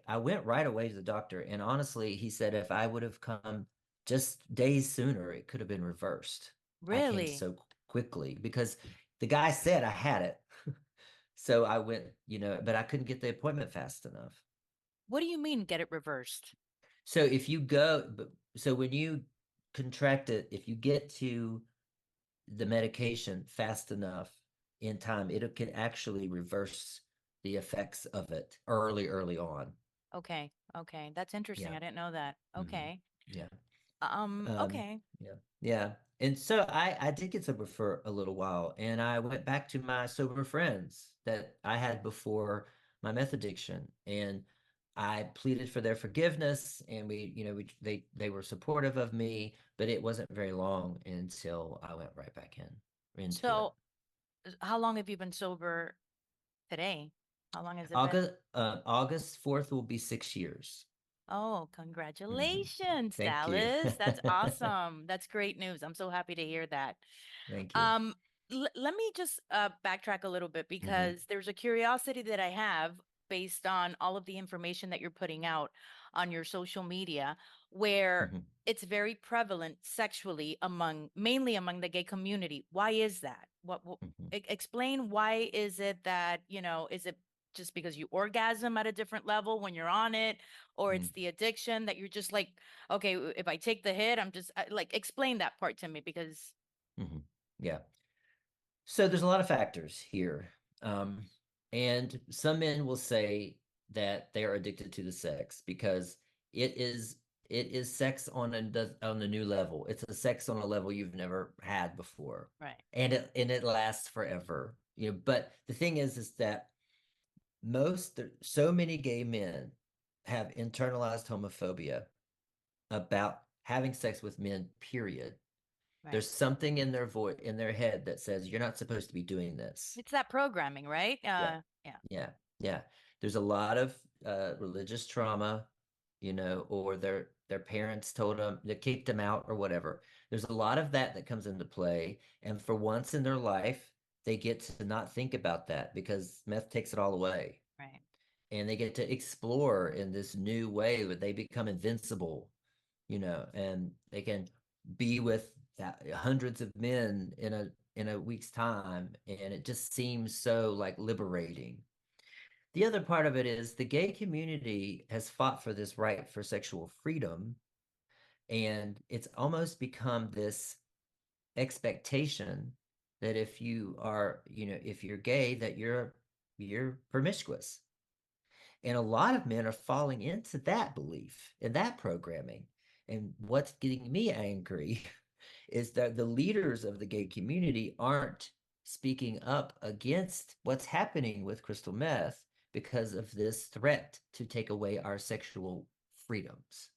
I went right away to the doctor, and honestly, he said if I would have come just days sooner, it could have been reversed. I came Really? so quickly because the guy said I had it. So I went, but I couldn't get the appointment fast enough. What do you mean get it reversed? So if you go, so when you contract it, if you get to the medication fast enough in time, it can actually reverse the effects of it early on. Okay. Okay. That's interesting. Yeah. I didn't know that. Hmm. Okay. Yeah. Okay. Yeah. Yeah. And so I did get sober for a little while, and I went back to my sober friends that I had before my meth addiction, and I pleaded for their forgiveness, and they were supportive of me, but it wasn't very long until I went right back into it. So, how long have you been sober today? How long has it been? August 4th will be 6 years. Oh, Hmm. congratulations, Thank you. Dallas. That's awesome. That's great news. I'm so happy to hear that. Thank you. Um, Let me just backtrack a little bit Hmm. because there's a curiosity that I have based on all of the information that you're putting out on your social media, where Hmm. it's very prevalent sexually among mainly among the gay community. Why is that? Hmm. Explain why is it that, is it just because you orgasm at a different level when you're on it, or it's the addiction that you're just like, okay, if I take the hit, I'm just like, explain that part to me because Hmm. Yeah. So there's a lot of factors here. Um, and some men will say that they are addicted to the sex because it is it is sex on a new level. It's a sex on a level you've never had before. right. And it lasts forever. But the thing is that so many gay men have internalized homophobia about having sex with men, period. Right. There's something in their head that says you're not supposed to be doing this. It's that programming, right? Yeah. Yeah. Yeah. Yeah. There's a lot of religious trauma, or their parents told them they kicked them out or whatever. There's a lot of that comes into play, and for once in their life, they get to not think about that because meth takes it all away, Right. and they get to explore in this new way where they become invincible, and they can be with hundreds of men in a week's time, and it just seems so like liberating. The other part of it is the gay community has fought for this right for sexual freedom, and it's almost become this expectation that if you're gay, that you're promiscuous. And a lot of men are falling into that belief and that programming. And what's getting me angry is that the leaders of the gay community aren't speaking up against what's happening with crystal meth because of this threat to take away our sexual freedoms.